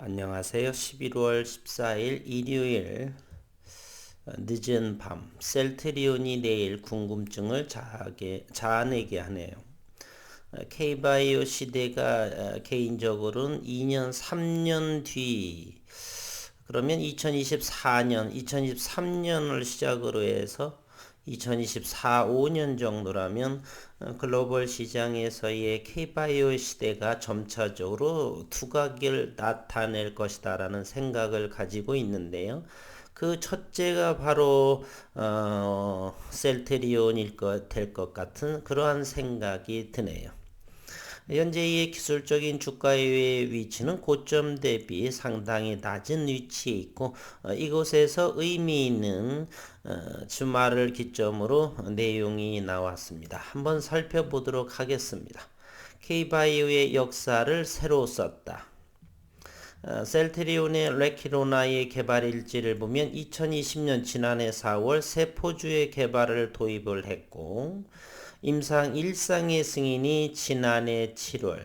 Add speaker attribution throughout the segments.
Speaker 1: 안녕하세요. 11월 14일 일요일 늦은 밤 셀트리온이 내일 궁금증을 자아내게 하네요. K바이오 시대가 개인적으로는 2년, 3년 뒤 그러면 2023년을 시작으로 해서 2024, 5년 정도라면 글로벌 시장에서의 K바이오 시대가 점차적으로 두각을 나타낼 것이다라는 생각을 가지고 있는데요. 그 첫째가 바로 셀트리온일 될 것 같은 그러한 생각이 드네요. 현재의 기술적인 주가의 위치는 고점 대비 상당히 낮은 위치에 있고 이곳에서 의미 있는 주말을 기점으로 내용이 나왔습니다. 한번 살펴보도록 하겠습니다. K바이오의 역사를 새로 썼다. 셀트리온의 레키로나의 개발 일지를 보면 2020년 지난해 4월 세포주의 개발을 도입을 했고 임상 1상의 승인이 지난해 7월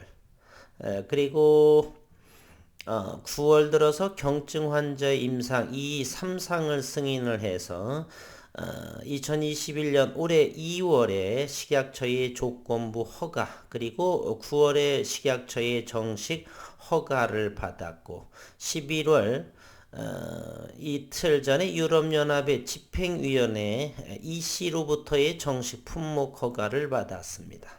Speaker 1: 그리고 9월 들어서 경증 환자 임상 2, 3상을 승인을 해서 2021년 올해 2월에 식약처의 조건부 허가 그리고 9월에 식약처의 정식 허가를 받았고 11월 이틀 전에 유럽연합의 집행위원회 EC로부터의 정식 품목 허가를 받았습니다.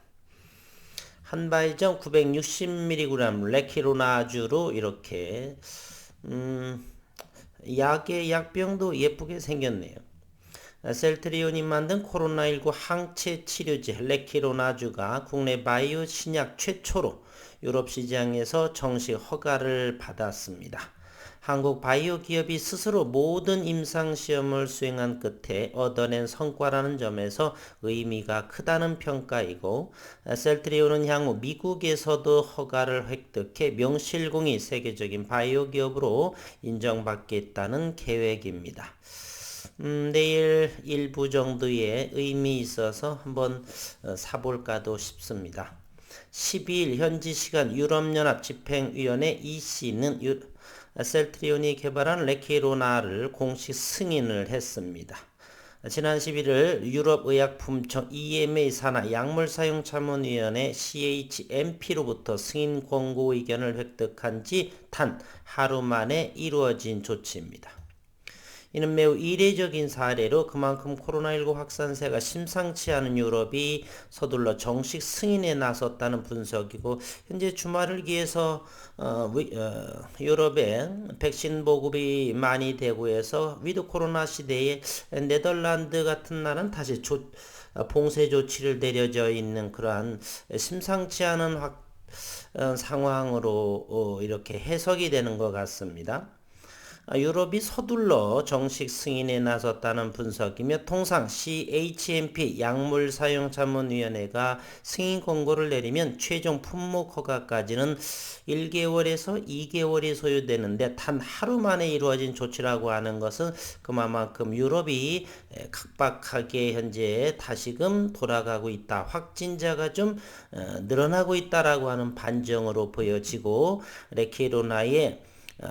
Speaker 1: 한바이전 960mg 레키로나주로 이렇게 약의 약병도 예쁘게 생겼네요. 셀트리온이 만든 코로나19 항체 치료제 레키로나주가 국내 바이오 신약 최초로 유럽 시장에서 정식 허가를 받았습니다. 한국 바이오 기업이 스스로 모든 임상시험을 수행한 끝에 얻어낸 성과라는 점에서 의미가 크다는 평가이고 셀트리온은 향후 미국에서도 허가를 획득해 명실공히 세계적인 바이오 기업으로 인정받겠다는 계획입니다. 내일 일부 정도의 의미 있어서 한번 사볼까도 싶습니다. 12일 현지 시간 유럽연합 집행위원회 EC는 셀트리온이 개발한 레키로나를 공식 승인을 했습니다. 지난 11일 유럽의약품청 EMA 산하 약물사용자문위원회 CHMP로부터 승인 권고 의견을 획득한 지 단 하루 만에 이루어진 조치입니다. 이는 매우 이례적인 사례로 그만큼 코로나19 확산세가 심상치 않은 유럽이 서둘러 정식 승인에 나섰다는 분석이고 현재 주말을 기해서 유럽에 백신 보급이 많이 되고 해서 위드 코로나 시대에 네덜란드 같은 나라는 다시 봉쇄 조치를 내려져 있는 그러한 심상치 않은 상황으로 이렇게 해석이 되는 것 같습니다. 유럽이 서둘러 정식 승인에 나섰다는 분석이며 통상 CHMP 약물사용자문위원회가 승인 권고를 내리면 최종 품목 허가까지는 1개월에서 2개월이 소요되는데 단 하루 만에 이루어진 조치라고 하는 것은 그만큼 유럽이 각박하게 현재 다시금 돌아가고 있다. 확진자가 좀 늘어나고 있다라고 하는 반증으로 보여지고 레키로나의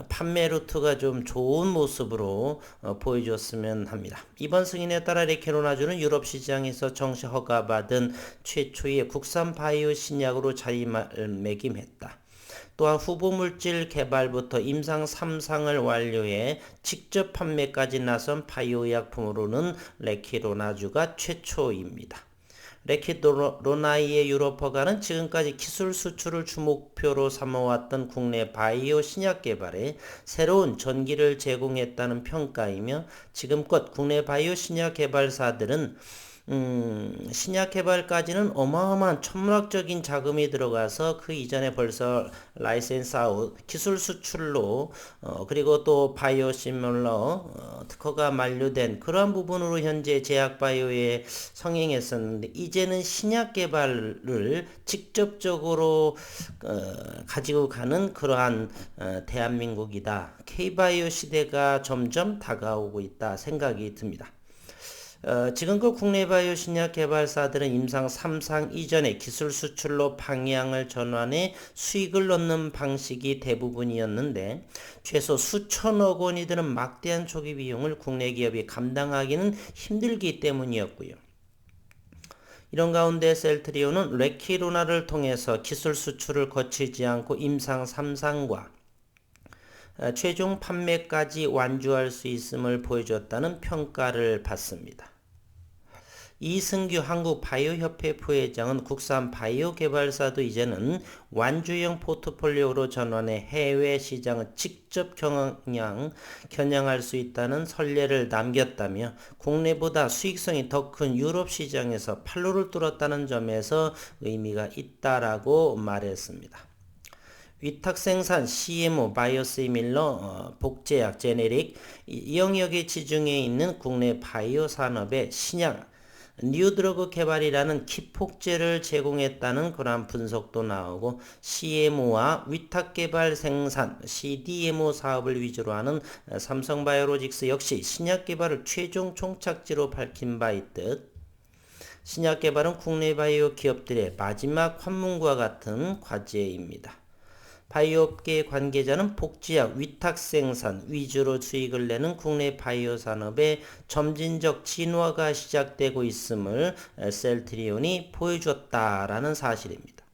Speaker 1: 판매 루트가 좀 좋은 모습으로 보여줬으면 합니다. 이번 승인에 따라 레키로나주는 유럽 시장에서 정식 허가받은 최초의 국산 바이오 신약으로 자리매김했다. 또한 후보물질 개발부터 임상 3상을 완료해 직접 판매까지 나선 바이오약품으로는 레키로나주가 최초입니다. 레키로나의 유럽 허가는 지금까지 기술 수출을 주 목표로 삼아왔던 국내 바이오 신약 개발에 새로운 전기를 제공했다는 평가이며 지금껏 국내 바이오 신약 개발사들은 신약 개발까지는 어마어마한 천문학적인 자금이 들어가서 그 이전에 벌써 라이센스 아웃 기술 수출로 그리고 또 바이오 시뮬러 특허가 만료된 그러한 부분으로 현재 제약 바이오에 성행했었는데 이제는 신약 개발을 직접적으로 가지고 가는 그러한 대한민국이다. K바이오 시대가 점점 다가오고 있다 생각이 듭니다. 지금껏 국내 바이오 신약 개발사들은 임상 3상 이전에 기술 수출로 방향을 전환해 수익을 얻는 방식이 대부분이었는데 최소 수천억 원이 드는 막대한 초기 비용을 국내 기업이 감당하기는 힘들기 때문이었고요. 이런 가운데 셀트리온은 레키로나를 통해서 기술 수출을 거치지 않고 임상 3상과 최종 판매까지 완주할 수 있음을 보여줬다는 평가를 받습니다. 이승규 한국바이오협회 부회장은 국산 바이오 개발사도 이제는 완주형 포트폴리오로 전환해 해외 시장을 직접 겨냥할 수 있다는 선례를 남겼다며 국내보다 수익성이 더 큰 유럽 시장에서 판로를 뚫었다는 점에서 의미가 있다라고 말했습니다. 위탁 생산, CMO, 바이오시밀러, 복제약, 제네릭 이 영역에 지중해 있는 국내 바이오 산업의 신약, 뉴드러그 개발이라는 기폭제를 제공했다는 그러한 분석도 나오고 CMO와 위탁개발 생산, CDMO 사업을 위주로 하는 삼성바이오로직스 역시 신약 개발을 최종 종착지로 밝힌 바 있듯 신약 개발은 국내 바이오 기업들의 마지막 관문과 같은 과제입니다. 바이오업계 관계자는 복제약 위탁 생산 위주로 수익을 내는 국내 바이오 산업의 점진적 진화가 시작되고 있음을 셀트리온이 보여줬다라는 사실입니다.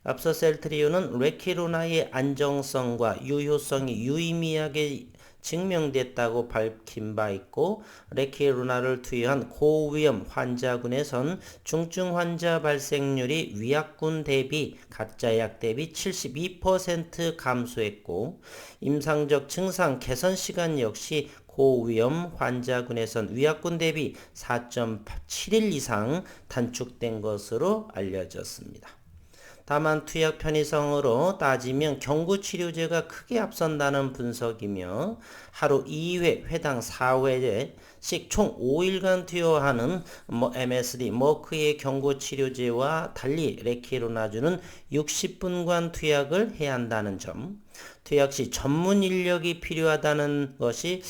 Speaker 1: 앞서 셀트리온은 레키로나의 안정성과 유효성이 유의미하게 증명됐다고 밝힌 바 있고 레키로나를 투여한 고위험 환자군에선 중증 환자 발생률이 위약군 대비 가짜약 대비 72% 감소했고 임상적 증상 개선 시간 역시 고위험 환자군에선 위약군 대비 4.7일 이상 단축된 것으로 알려졌습니다. 다만 투약 편의성으로 따지면 경구치료제가 크게 앞선다는 분석이며 하루 2회, 회당 4회씩 총 5일간 투여하는 MSD, 머크의 경구치료제와 달리 레키로나주는 60분간 투약을 해야 한다는 점, 투약 시 전문 인력이 필요하다는 것이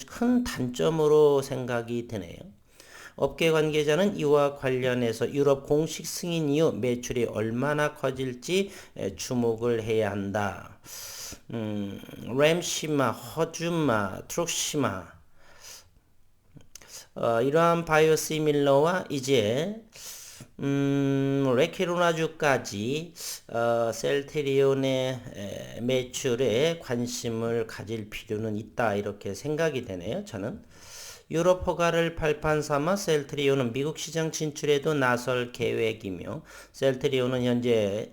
Speaker 1: 큰 단점으로 생각이 되네요. 업계 관계자는 이와 관련해서 유럽 공식 승인 이후 매출이 얼마나 커질지 주목을 해야 한다. 램시마, 허주마, 트룩시마 이러한 바이오시밀러와 이제 레키로나주까지 셀트리온의 매출에 관심을 가질 필요는 있다 이렇게 생각이 되네요. 저는. 유럽 허가를 발판 삼아 셀트리온은 미국 시장 진출에도 나설 계획이며 셀트리온은 현재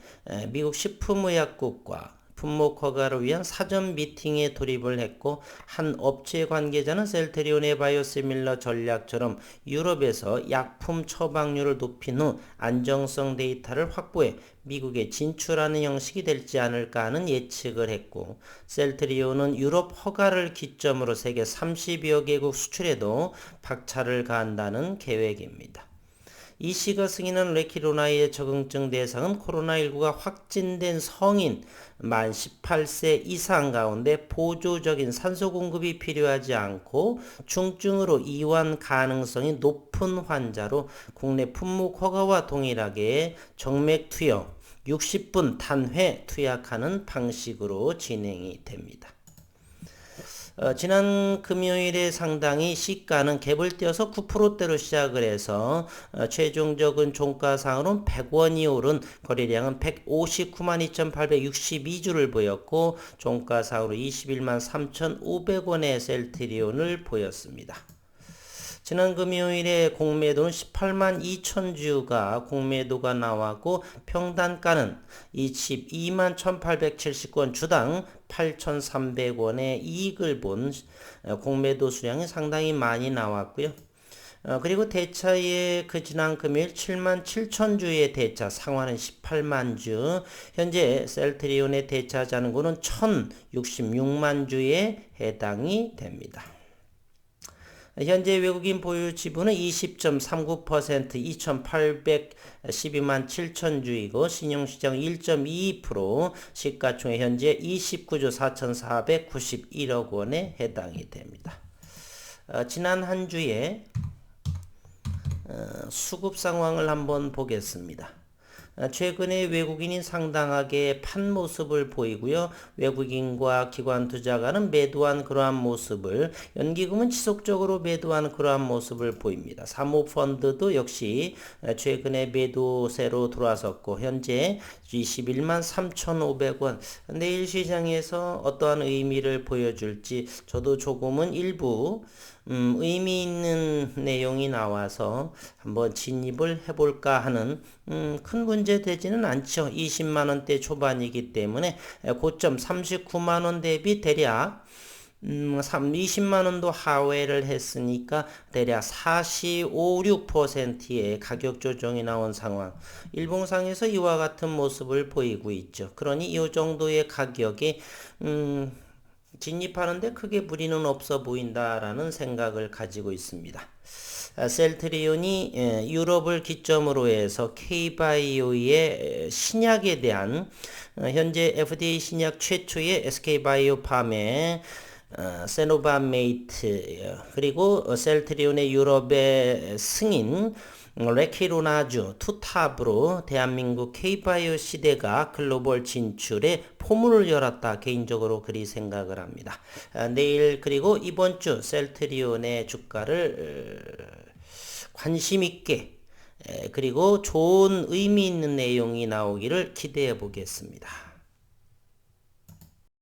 Speaker 1: 미국 식품의약국과 품목 허가를 위한 사전 미팅에 돌입을 했고 한 업체 관계자는 셀트리온의 바이오시밀러 전략처럼 유럽에서 약품 처방률을 높인 후 안정성 데이터를 확보해 미국에 진출하는 형식이 될지 않을까 하는 예측을 했고 셀트리온은 유럽 허가를 기점으로 세계 30여 개국 수출에도 박차를 가한다는 계획입니다. 이씨가 승인한 레키로나의 적응증 대상은 코로나19가 확진된 성인 만 18세 이상 가운데 보조적인 산소 공급이 필요하지 않고 중증으로 이완 가능성이 높은 환자로 국내 품목 허가와 동일하게 정맥 투여 60분 단회 투약하는 방식으로 진행이 됩니다. 지난 금요일에 상당히 시가는 갭을 띄어서 9%대로 시작을 해서 최종적인 종가상으로는 100원이 오른 거래량은 159만 2,862주를 보였고 종가상으로 21만 3,500원의 셀트리온을 보였습니다. 지난 금요일에 공매도는 18만 2천 주가 공매도가 나왔고 평단가는 22만 1,879원 주당 8,300원의 이익을 본 공매도 수량이 상당히 많이 나왔고요. 그리고 대차의 지난 금요일 7만 7천 주의 대차 상환은 18만 주, 현재 셀트리온의 대차 잔고는 1,066만 주에 해당이 됩니다. 현재 외국인 보유 지분은 20.39% 2,812만 7천 주이고 신용시장 1.22% 시가총액 현재 29조 4,491억 원에 해당이 됩니다. 지난 한 주에 수급 상황을 한번 보겠습니다. 최근에 외국인이 상당하게 판 모습을 보이고요. 외국인과 기관 투자가는 매도한 그러한 모습을, 연기금은 지속적으로 매도한 그러한 모습을 보입니다. 사모펀드도 역시 최근에 매도세로 들어왔었고 현재 21만 3,500원. 내일 시장에서 어떠한 의미를 보여줄지 저도 조금은 일부 의미 있는 내용이 나와서 한번 진입을 해볼까 하는 큰 문제 되지는 않죠. 20만 원대 초반이기 때문에 고점 39만 원 대비 대략 20만 원도 하회를 했으니까 대략 45, 6%의 가격 조정이 나온 상황. 일봉상에서 이와 같은 모습을 보이고 있죠. 그러니 이 정도의 가격이 진입하는데 크게 무리는 없어 보인다라는 생각을 가지고 있습니다. 셀트리온이 유럽을 기점으로 해서 K바이오의 신약에 대한 현재 FDA 신약 최초의 SK바이오팜의 세노바메이트 그리고 셀트리온의 유럽의 승인 레키로나주 투탑으로 대한민국 K바이오 시대가 글로벌 진출에 포문을 열었다. 개인적으로 그리 생각을 합니다. 내일 그리고 이번 주 셀트리온의 주가를 관심 있게 그리고 좋은 의미 있는 내용이 나오기를 기대해 보겠습니다.